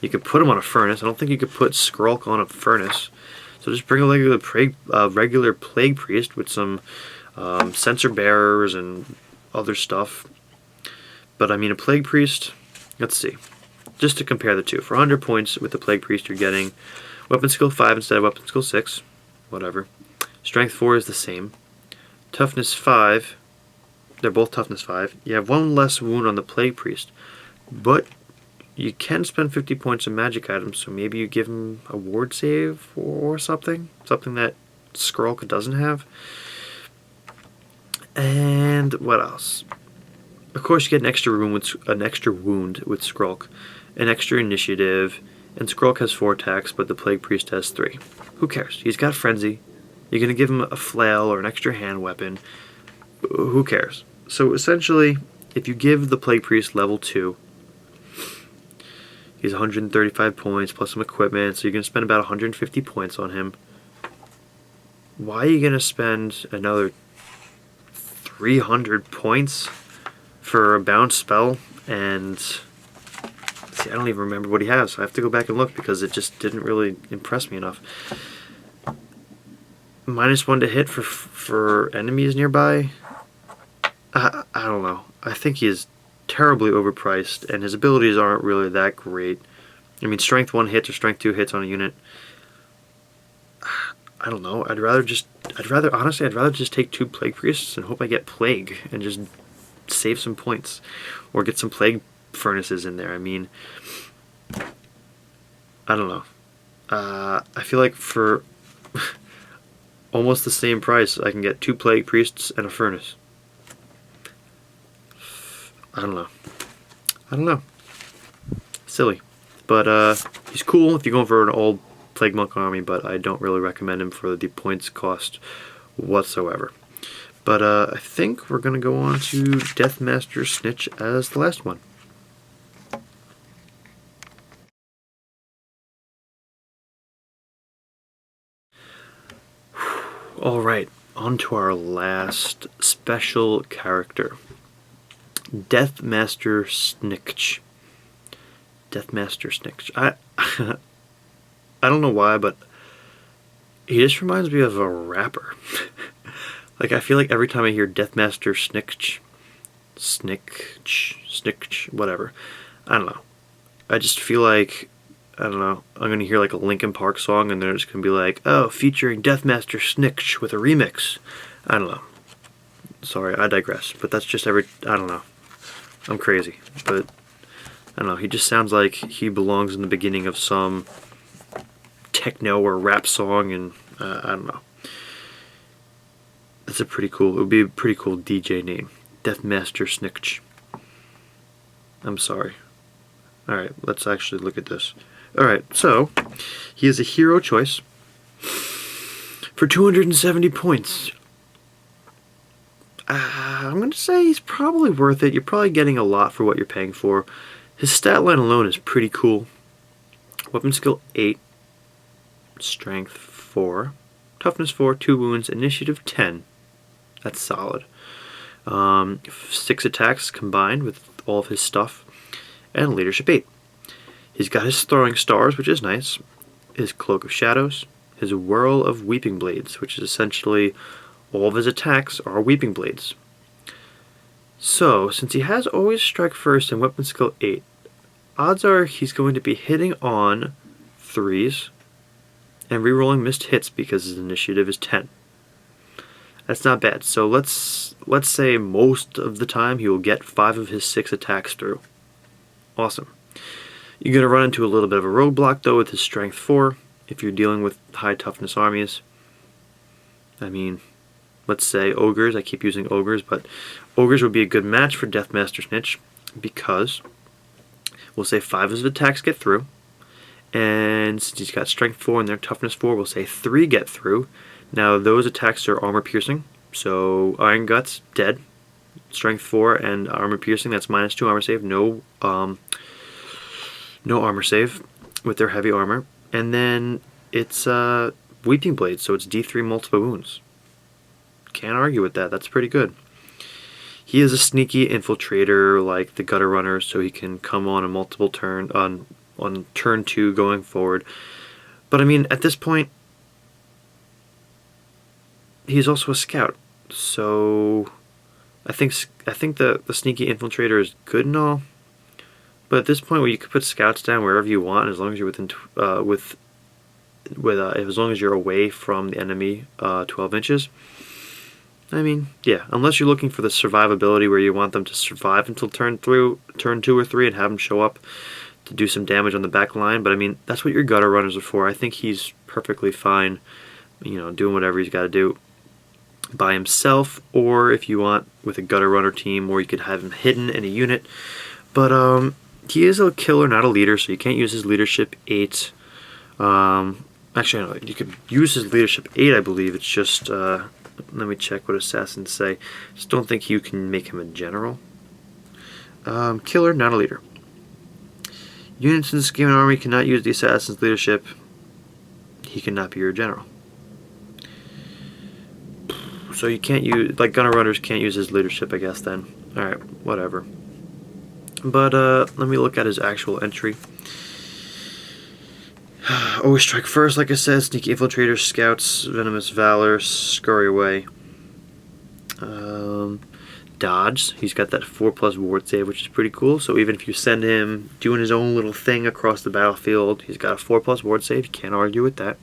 You could put him on a furnace. I don't think you could put Skrolk on a furnace. So just bring a regular Plague Priest with some Censer Bearers and other stuff. But I mean, a Plague Priest, let's see. Just to compare the two. For 100 points with the Plague Priest, you're getting Weapon Skill 5 instead of Weapon Skill 6. Whatever. Strength 4 is the same. Toughness 5. They're both Toughness 5. You have 1 less wound on the Plague Priest. But you can spend 50 points of magic items, so maybe you give him a ward save or something. Something that Skrolk doesn't have. And what else? Of course, you get an extra wound with Skrolk, an extra initiative, and Skrolk has 4 attacks, but the Plague Priest has 3. Who cares? He's got Frenzy. You're going to give him a flail or an extra hand weapon. Who cares? So essentially, if you give the Plague Priest level 2, he's 135 points plus some equipment, so you're going to spend about 150 points on him. Why are you going to spend another 300 points for a bound spell? And see, I don't even remember what he has. I have to go back and look because it just didn't really impress me enough. -1 to hit for enemies nearby. I don't know. I think he is terribly overpriced, and his abilities aren't really that great. I mean, strength 1 hits or strength 2 hits on a unit. I don't know. I'd rather just take 2 Plague Priests and hope I get Plague and just save some points, or get some Plague Furnaces in there. I mean, I don't know. I feel like for almost the same price, I can get 2 Plague Priests and a Furnace. I don't know. I don't know. Silly. But he's cool if you're going for an old Plague Monk army, but I don't really recommend him for the points cost whatsoever. But I think we're going to go on to Deathmaster Snikch as the last one. Alright, on to our last special character. Deathmaster Snikch. Deathmaster Snikch. I don't know why, but he just reminds me of a rapper. Like, I feel like every time I hear Deathmaster Snikch, whatever. I don't know. I just feel like, I don't know, I'm gonna hear like a Linkin Park song and they're just gonna be like, oh, featuring Deathmaster Snikch with a remix. I don't know. Sorry, I digress. But that's just I don't know. I'm crazy. But, I don't know, he just sounds like he belongs in the beginning of some techno or rap song, and I don't know. That's it would be a pretty cool DJ name. Deathmaster Snikch. I'm sorry. Alright, let's actually look at this. Alright, so, he is a hero choice for 270 points. I'm going to say he's probably worth it. You're probably getting a lot for what you're paying for. His stat line alone is pretty cool. Weapon skill 8, strength 4, toughness 4, 2 wounds, initiative 10. That's solid. 6 attacks combined with all of his stuff, and leadership 8. He's got his throwing stars, which is nice, his cloak of shadows, his whirl of weeping blades, which is essentially all of his attacks are weeping blades. So, since he has always strike first and weapon skill 8, odds are he's going to be hitting on 3s and rerolling missed hits because his initiative is 10. That's not bad. So let's say most of the time he will get 5 of his 6 attacks through. Awesome. You're going to run into a little bit of a roadblock though with his strength 4 if you're dealing with high toughness armies. I mean, let's say ogres. I keep using ogres, but ogres would be a good match for Deathmaster Snikch because we'll say 5 of his attacks get through, and since he's got strength 4 and their toughness 4, we'll say 3 get through. Now those attacks are armor piercing, so Iron Guts, dead. Strength 4 and armor piercing, that's -2 armor save, no armor save with their heavy armor. And then it's Weeping Blade, so it's D3 multiple wounds. Can't argue with that, that's pretty good. He is a sneaky infiltrator like the Gutter Runner, so he can come on a multiple turn on turn 2 going forward. But I mean, at this point, he's also a scout, so I think the sneaky infiltrator is good and all, but at this point, where you could put scouts down wherever you want, as long as you're within as long as you're away from the enemy 12 inches. I mean, yeah, unless you're looking for the survivability where you want them to survive until turn 2 or 3 and have them show up to do some damage on the back line. But I mean, that's what your Gutter Runners are for. I think he's perfectly fine, you know, doing whatever he's got to do by himself, or if you want with a Gutter Runner team, or you could have him hidden in a unit. But he is a killer, not a leader, so you can't use his leadership 8. Actually, no, you could use his leadership 8, I believe. It's just let me check what assassins say. Just don't think you can make him a general. Killer, not a leader. Units in the Skaven army cannot use the assassin's leadership. He cannot be your general. So you can't use, like, Gunner Runners can't use his leadership, I guess, then. Alright, whatever. But, let me look at his actual entry. Always strike first, like I said. Sneaky infiltrators, scouts, venomous valor, scurry away. Dodge. He's got that 4+ ward save, which is pretty cool. So even if you send him doing his own little thing across the battlefield, he's got a 4+ ward save. You can't argue with that.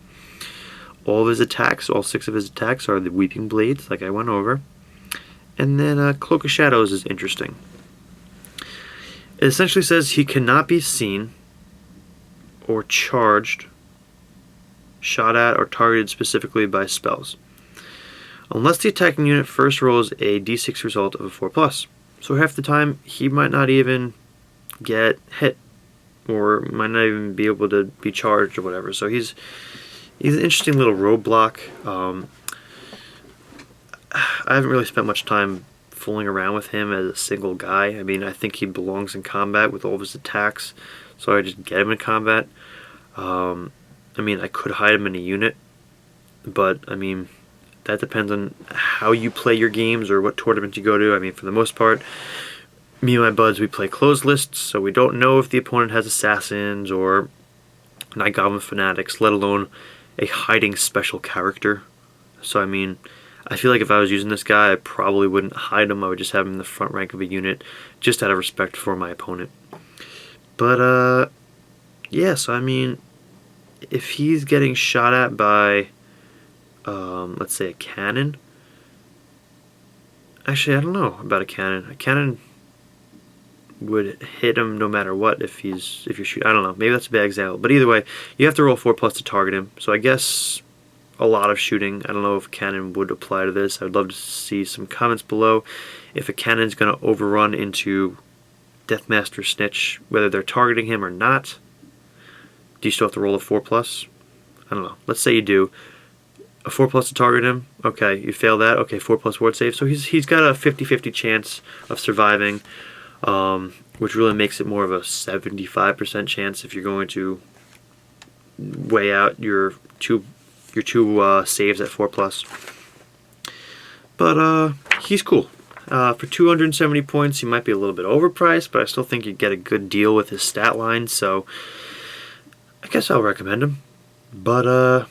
All of his attacks, all 6 of his attacks are the Weeping Blades, like I went over. And then Cloak of Shadows is interesting. It essentially says he cannot be seen or charged, shot at, or targeted specifically by spells, unless the attacking unit first rolls a d6 result of a 4+. So half the time he might not even get hit, or might not even be able to be charged or whatever. So he's an interesting little roadblock. I haven't really spent much time fooling around with him as a single guy. I mean, I think he belongs in combat with all of his attacks, so I just get him in combat. I mean, I could hide him in a unit, but I mean, that depends on how you play your games or what tournaments you go to. I mean, for the most part, me and my buds, we play closed lists, so we don't know if the opponent has assassins or Night Goblin fanatics, let alone a hiding special character. So I mean, I feel like if I was using this guy, I probably wouldn't hide him. I would just have him in the front rank of a unit, just out of respect for my opponent. But yeah, so I mean, if he's getting shot at by, let's say a cannon. Actually, I don't know about a cannon. A cannon would hit him no matter what if you're shooting. I don't know. Maybe that's a bad example. But either way, you have to roll 4+ to target him. So I guess a lot of shooting. I don't know if cannon would apply to this. I would love to see some comments below if a cannon's going to overrun into Deathmaster Snikch, whether they're targeting him or not. Do you still have to roll a 4+? I don't know. Let's say you do. A 4+ to target him. Okay, you fail that. Okay, 4+ ward save. So he's got a 50-50 chance of surviving, which really makes it more of a 75% chance if you're going to weigh out your two saves at 4+. But he's cool. For 270 points, he might be a little bit overpriced, but I still think you get a good deal with his stat line, so I guess I'll recommend him. But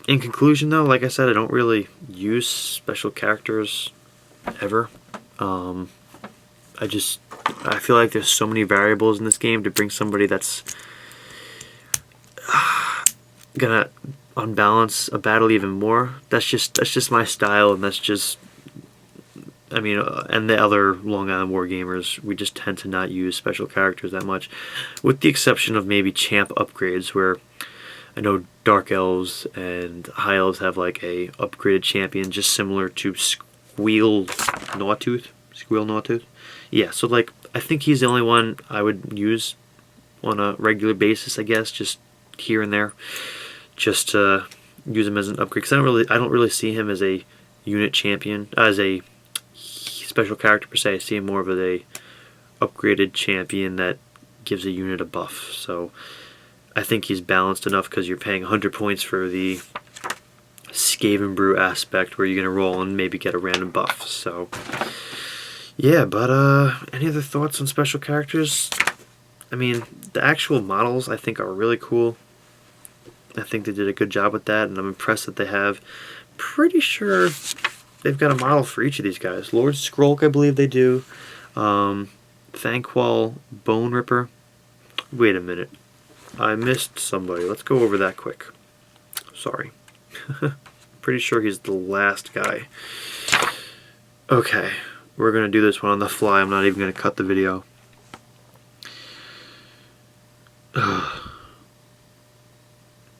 in conclusion, though, like I said, I don't really use special characters ever. I feel like there's so many variables in this game to bring somebody that's gonna unbalance a battle even more. That's just my style, and that's just, I mean, and the other Long Island War gamers, we just tend to not use special characters that much, with the exception of maybe champ upgrades, where I know Dark Elves and High Elves have like a upgraded champion, just similar to Squeal Gnawtooth. Yeah, so like I think he's the only one I would use on a regular basis, I guess, just here and there, just to use him as an upgrade. Because I don't really see him as a unit champion, as a special character per se. I see him more of a upgraded champion that gives a unit a buff. So I think he's balanced enough because you're paying 100 points for the Skaven Brew aspect, where you're gonna roll and maybe get a random buff. So yeah, but any other thoughts on special characters? I mean, the actual models I think are really cool. I think they did a good job with that, and I'm impressed that they have. Pretty sure they've got a model for each of these guys. Lord Skrolk, I believe they do. Thanquol Boneripper. Wait a minute. I missed somebody. Let's go over that quick. Sorry. Pretty sure he's the last guy. Okay. We're going to do this one on the fly. I'm not even going to cut the video.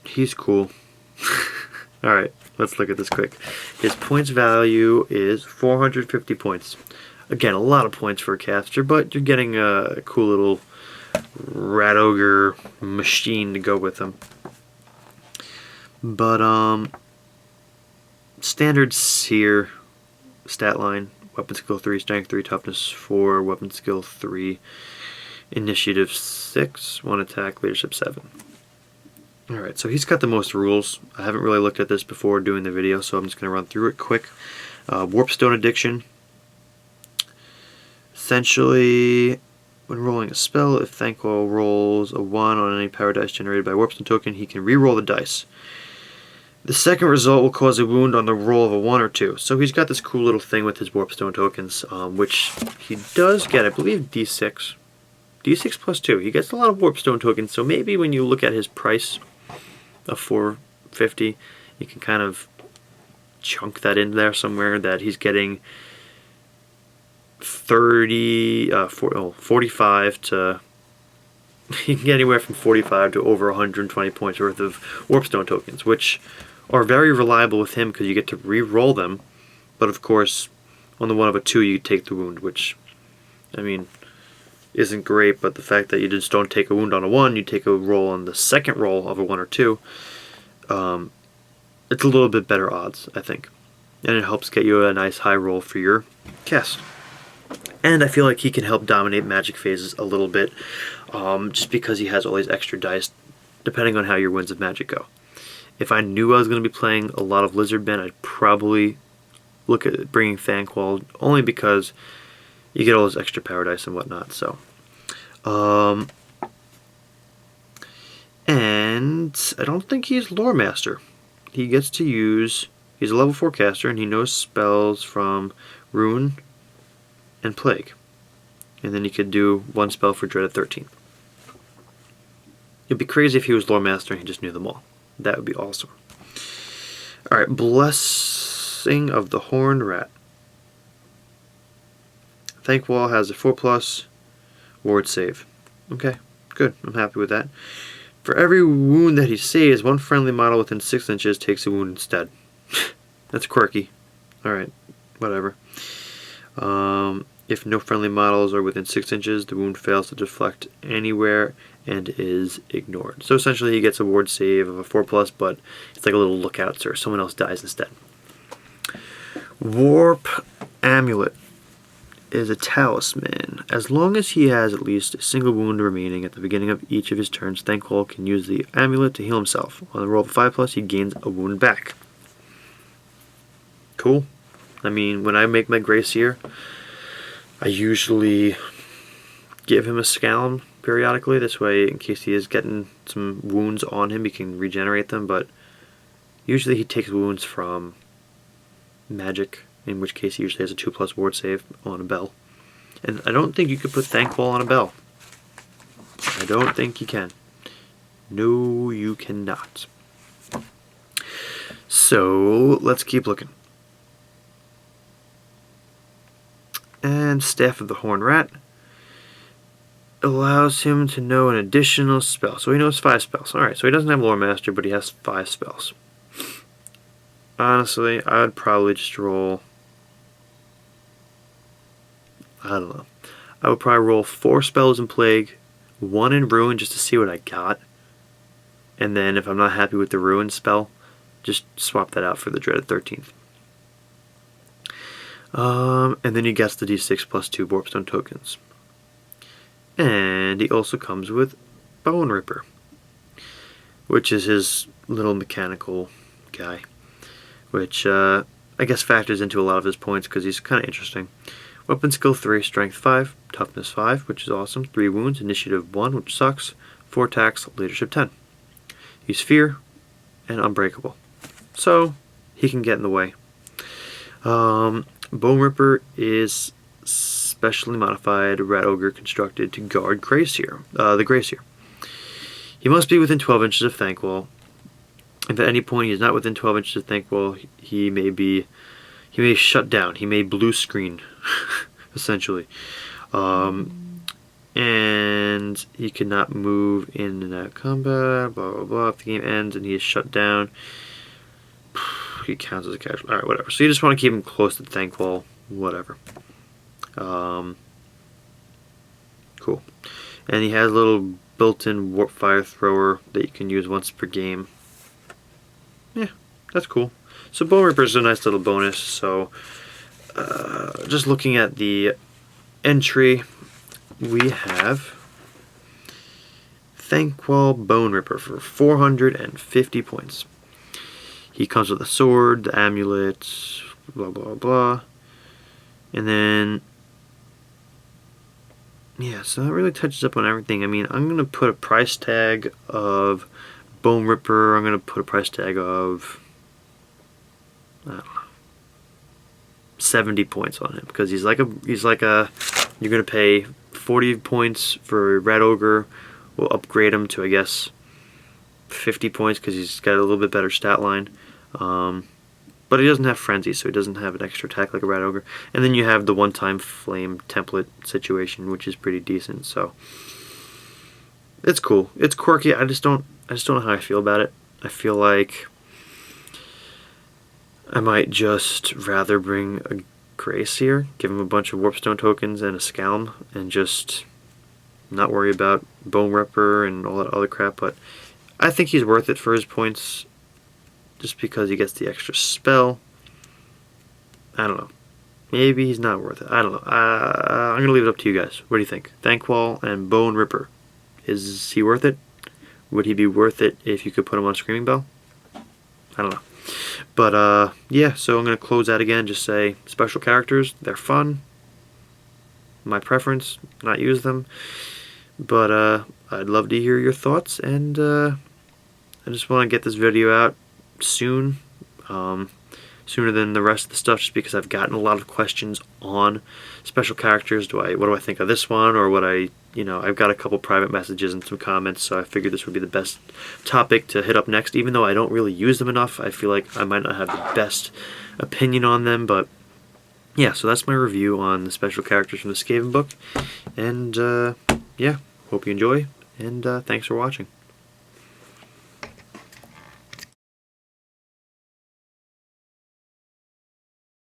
He's cool. Alright, let's look at this quick. His points value is 450 points. Again, a lot of points for a caster, but you're getting a cool little rat ogre machine to go with him. But standard seer stat line: weapon skill 3, strength 3, toughness 4, weapon skill 3, initiative 6, 1 attack, leadership 7. Alright, so he's got the most rules. I haven't really looked at this before doing the video, so I'm just going to run through it quick. Warpstone Addiction. Essentially, when rolling a spell, if Thanquol rolls a 1 on any power dice generated by Warpstone token, he can re-roll the dice. The second result will cause a wound on the roll of a 1 or 2. So he's got this cool little thing with his Warpstone tokens, which he does get, I believe, D6. D6 plus 2. He gets a lot of Warpstone tokens, so maybe when you look at his price of 450, you can kind of chunk that in there somewhere, that he's getting 45 to, you can get anywhere from 45 to over 120 points worth of Warpstone tokens, which are very reliable with him because you get to re-roll them. But of course, On the 1 of a 2, you take the wound, which, I mean, isn't great, but the fact that you just don't take a wound on a 1, you take a roll on the second roll of a 1 or 2, it's a little bit better odds, I think. And it helps get you a nice high roll for your cast. And I feel like he can help dominate magic phases a little bit, just because he has all these extra dice, depending on how your winds of magic go. If I knew I was going to be playing a lot of Lizardmen, I'd probably look at bringing Thanquol, only because you get all those extra power dice and whatnot. So, and I don't think he's Lore Master. He gets to use, he's a level 4 caster, and he knows spells from Rune and Plague. And then he could do 1 spell for Dread at 13. It'd be crazy if he was Lore Master and he just knew them all. That would be awesome. Alright, Blessing of the Horned Rat. Thanquol has a 4+ ward save. Okay, good. I'm happy with that. For every wound that he saves, 1 friendly model within 6 inches takes a wound instead. That's quirky. Alright, whatever. If no friendly models are within 6 inches, the wound fails to deflect anywhere and is ignored. So essentially he gets a ward save of a 4+, but it's like a little lookout, so someone else dies instead. Warp Amulet is a talisman. As long as he has at least a single wound remaining at the beginning of each of his turns, Thanquol can use the amulet to heal himself. On a roll of 5+, he gains a wound back. Cool. I mean, when I make my Gracier, I usually give him a Scalm periodically. This way, in case he is getting some wounds on him, he can regenerate them. But usually he takes wounds from magic, in which case he usually has a 2+ ward save on a bell. And I don't think you could put Thanquol on a bell. I don't think you can. No, you cannot. So, let's keep looking. And Staff of the Horned Rat allows him to know an additional spell. So he knows 5 spells. Alright, so he doesn't have Lore Master, but he has 5 spells. Honestly, I would probably just roll, I don't know. I would probably roll 4 spells in Plague, 1 in Ruin just to see what I got. And then if I'm not happy with the Ruin spell, just swap that out for the Dread at 13th. And then he gets the D6 + 2 Warpstone tokens. And he also comes with Boneripper, which is his little mechanical guy, which I guess factors into a lot of his points because he's kind of interesting. Weapon skill 3, strength 5, toughness 5, which is awesome, 3 wounds, initiative 1, which sucks, 4 attacks, leadership 10. He's fear and unbreakable, so he can get in the way. Boneripper is specially modified Rat Ogre constructed to guard Gracier, the Gracier. He must be within 12 inches of Thanquol. If at any point he is not within 12 inches of Thanquol, he may shut down. He may blue screen, essentially. And he cannot move in and out of combat, blah, blah, blah. If the game ends and he is shut down, he counts as a casualty. Alright, whatever. So you just want to keep him close to Thanquol, whatever. Cool. And he has a little built-in Warp Fire Thrower that you can use once per game. Yeah, that's cool. So Boneripper is a nice little bonus. So just looking at the entry, we have Thanquol Boneripper for 450 points. He comes with a sword, the amulet, blah blah blah. And then, yeah, so that really touches up on everything. I mean, I'm going to put a price tag of Boneripper. I'm going to put a price tag of, I don't know, 70 points on him. Because he's like a, you're going to pay 40 points for Rat Ogre. We'll upgrade him to, I guess, 50 points because he's got a little bit better stat line. But he doesn't have Frenzy, so he doesn't have an extra attack like a Rat Ogre. And then you have the one-time flame template situation, which is pretty decent. So it's cool. It's quirky. I just don't know how I feel about it. I feel like I might just rather bring a for Ace here. Give him a bunch of Warpstone tokens and a Scalm, and just not worry about Boneripper and all that other crap. But I think he's worth it for his points, just because he gets the extra spell. I don't know. Maybe he's not worth it. I don't know. I'm going to leave it up to you guys. What do you think? Thanquol and Boneripper. Is he worth it? Would he be worth it if you could put him on Screaming Bell? I don't know. But, yeah, so I'm going to close out again. Just say, special characters, they're fun. My preference, not use them. But, I'd love to hear your thoughts. And, I just want to get this video out soon. Sooner than the rest of the stuff, just because I've gotten a lot of questions on special characters. What do I think of this one, or what I've got a couple private messages and some comments, so I figured this would be the best topic to hit up next. Even though I don't really use them enough, I feel like I might not have the best opinion on them, but yeah, so that's my review on the special characters from the Skaven book, and yeah, hope you enjoy, and thanks for watching.